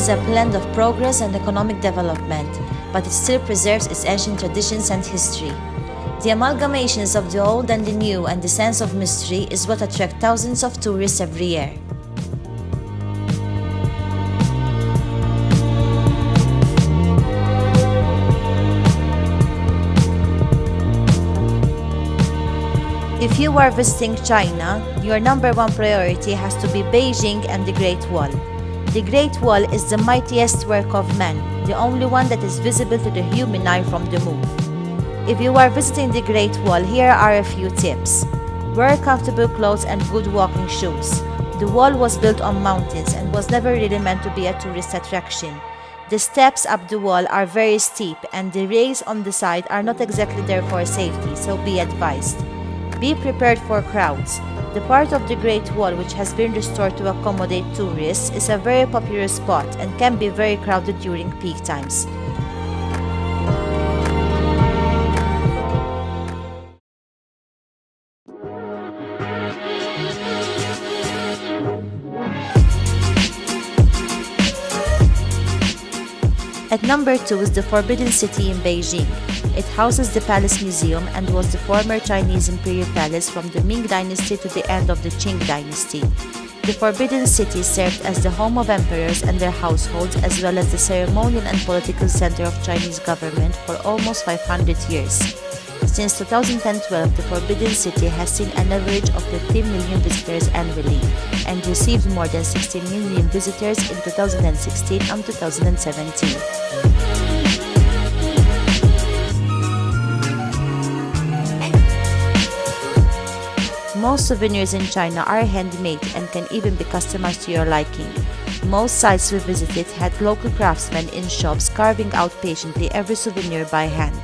is a blend of progress and economic development, but it still preserves its ancient traditions and history. The amalgamations of the old and the new and the sense of mystery is what attracts thousands of tourists every year. If you are visiting China, your number one priority has to be Beijing and the Great Wall. The Great Wall is the mightiest work of man, the only one that is visible to the human eye from the moon. If you are visiting the Great Wall, here are a few tips. Wear comfortable clothes and good walking shoes. The wall was built on mountains and was never really meant to be a tourist attraction. The steps up the wall are very steep and the rails on the side are not exactly there for safety, so be advised. Be prepared for crowds. The part of the Great Wall which has been restored to accommodate tourists is a very popular spot and can be very crowded during peak times. At number 2 is the Forbidden City in Beijing. It houses the Palace Museum and was the former Chinese imperial palace from the Ming Dynasty to the end of the Qing Dynasty. The Forbidden City served as the home of emperors and their households as well as the ceremonial and political center of Chinese government for almost 500 years. Since 2012, the Forbidden City has seen an average of 15 million visitors annually and received more than 16 million visitors in 2016 and 2017. Most souvenirs in China are handmade and can even be customized to your liking. Most sites we visited had local craftsmen in shops carving out patiently every souvenir by hand.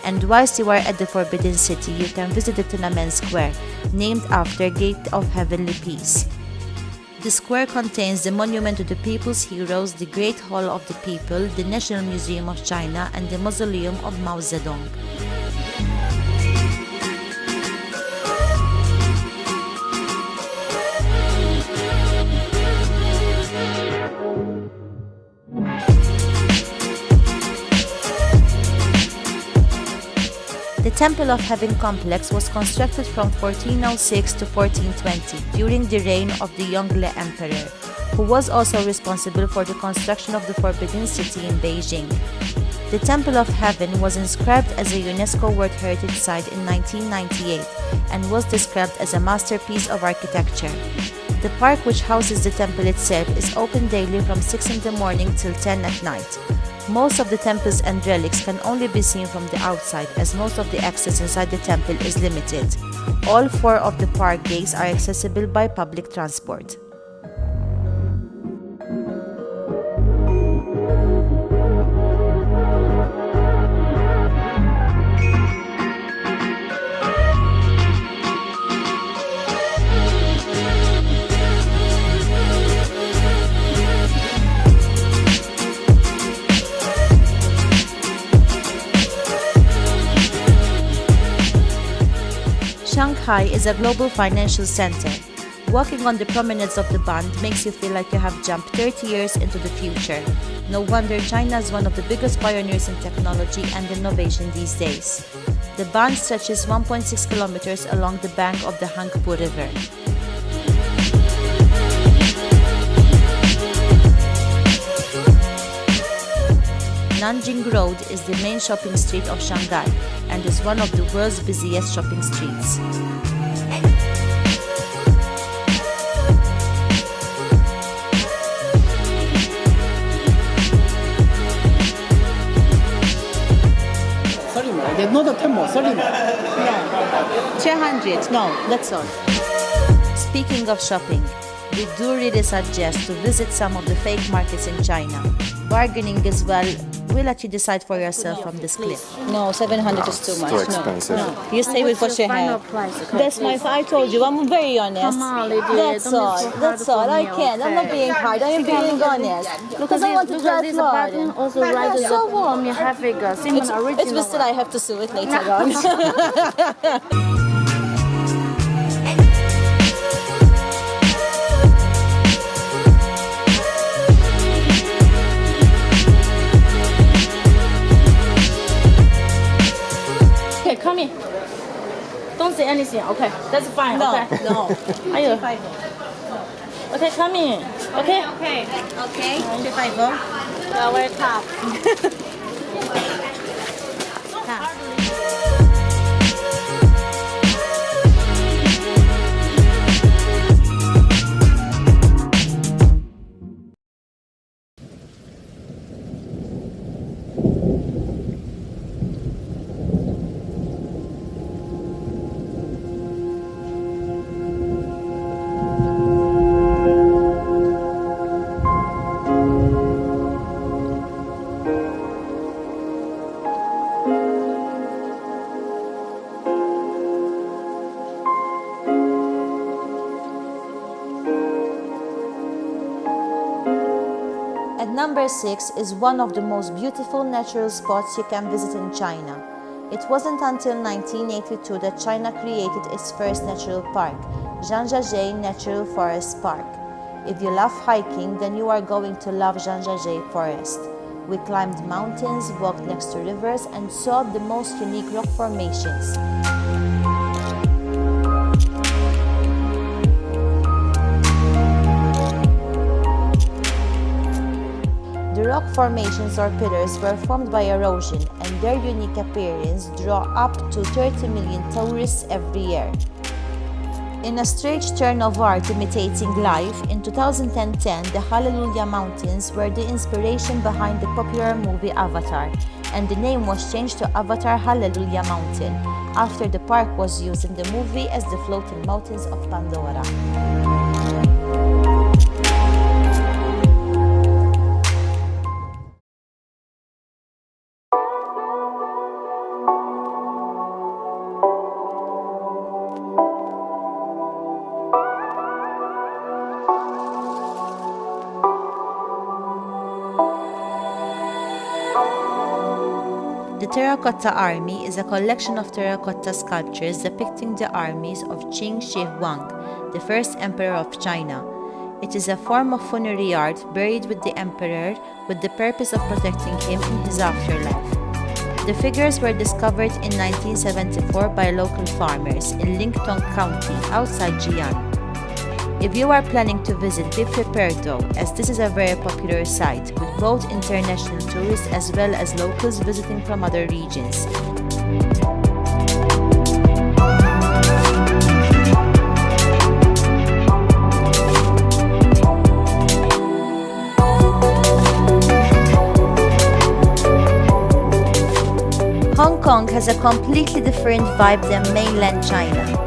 And whilst you are at the Forbidden City, you can visit the Tiananmen Square, named after Gate of Heavenly Peace. The square contains the monument to the people's heroes, the Great Hall of the People, the National Museum of China, and the Mausoleum of Mao Zedong. The Temple of Heaven complex was constructed from 1406 to 1420 during the reign of the Yongle Emperor, who was also responsible for the construction of the Forbidden City in Beijing. The Temple of Heaven was inscribed as a UNESCO World Heritage Site in 1998 and was described as a masterpiece of architecture. The park which houses the temple itself is open daily from 6 in the morning till 10 at night. Most of the temples and relics can only be seen from the outside as most of the access inside the temple is limited. All 4 of the park gates are accessible by public transport. Shanghai is a global financial center. Walking on the promenades of the Bund makes you feel like you have jumped 30 years into the future. No wonder China is one of the biggest pioneers in technology and innovation these days. The Bund stretches 1.6 kilometers along the bank of the Harbour River. Nanjing Road is the main shopping street of Shanghai and is one of the world's busiest shopping streets. Not a temple, No, 200, no, that's all. Speaking of shopping, we do really suggest to visit some of the fake markets in China. Bargaining as well. We'll let you decide for yourself from this clip. No, 700 is too much. Too expensive. No. You stay with what you have. That's my. I told you. I'm very honest. Come on, lady. That's all. That's all. I can't. I'm not being hard. I'm being honest. Because I want to try Florida. Also, right as So warm. you have a Simon It's original. but still I have to sew it later on. Okay, that's fine. No, okay. no. 还有 350. Okay, come in. Okay. Okay. 350. You're welcome. At number 6 is one of the most beautiful natural spots you can visit in China. It wasn't until 1982 that China created its first natural park, Zhangjiajie Natural Forest Park. If you love hiking, then you are going to love Zhangjiajie Forest. We climbed mountains, walked next to rivers, and saw the most unique rock formations. The rock formations or pillars were formed by erosion, and their unique appearance draw up to 30 million tourists every year. In a strange turn of art imitating life, in 2010, the Hallelujah Mountains were the inspiration behind the popular movie Avatar, and the name was changed to Avatar Hallelujah Mountain, after the park was used in the movie as the floating mountains of Pandora. The Terracotta Army is a collection of terracotta sculptures depicting the armies of Qing Shi Huang, the first emperor of China. It is a form of funerary art buried with the emperor with the purpose of protecting him in his afterlife. The figures were discovered in 1974 by local farmers in Lingtong County outside Xi'an. If you are planning to visit, be prepared though, as this is a very popular site, with both international tourists as well as locals visiting from other regions. Hong Kong has a completely different vibe than mainland China.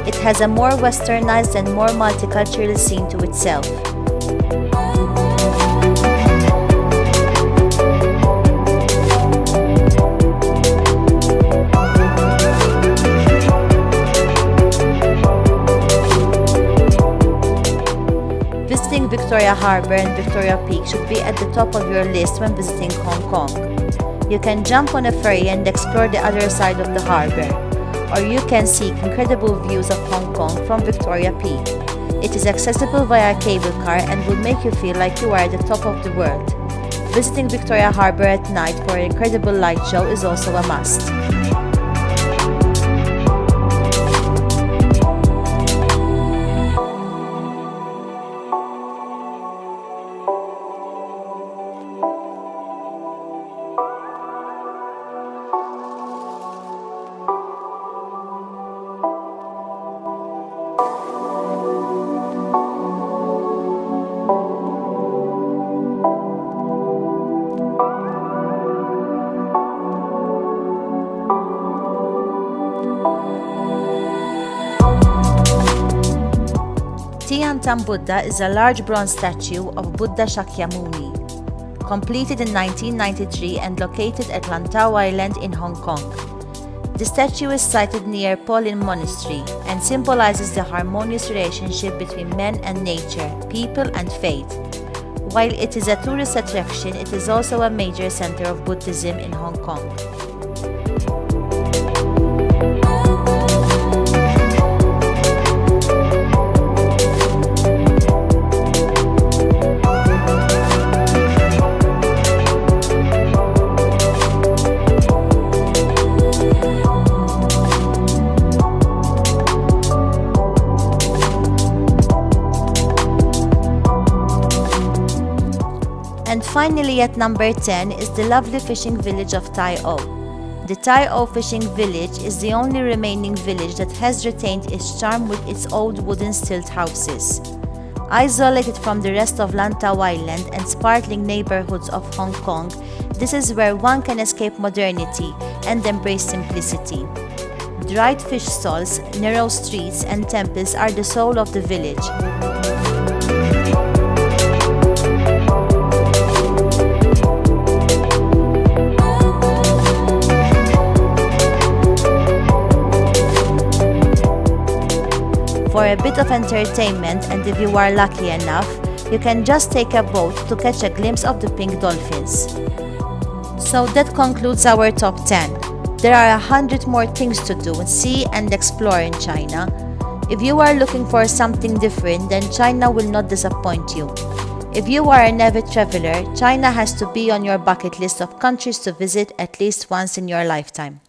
It has a more westernized and more multicultural scene to itself. Visiting Victoria Harbour and Victoria Peak should be at the top of your list when visiting Hong Kong. You can jump on a ferry and explore the other side of the harbour, or you can seek incredible views of Hong Kong from Victoria Peak. It is accessible via cable car and will make you feel like you are at the top of the world. Visiting Victoria Harbour at night for an incredible light show is also a must. Tian Tan Buddha is a large bronze statue of Buddha Shakyamuni, completed in 1993 and located at Lantau Island in Hong Kong. The statue is sited near Paulin Monastery and symbolizes the harmonious relationship between men and nature, people and faith. While it is a tourist attraction, it is also a major center of Buddhism in Hong Kong. finally, at number 10 is the lovely fishing village of Tai O. The Tai O fishing village is the only remaining village that has retained its charm with its old wooden stilt houses. Isolated from the rest of Lantau Island and sparkling neighborhoods of Hong Kong, this is where one can escape modernity and embrace simplicity. Dried fish stalls, narrow streets, and temples are the soul of the village. For a bit of entertainment, and if you are lucky enough, you can just take a boat to catch a glimpse of the pink dolphins. So that concludes our top 10. There are 100 more things to do, see, and explore in China. If you are looking for something different, then China will not disappoint you. If you are an avid traveler, China has to be on your bucket list of countries to visit at least once in your lifetime.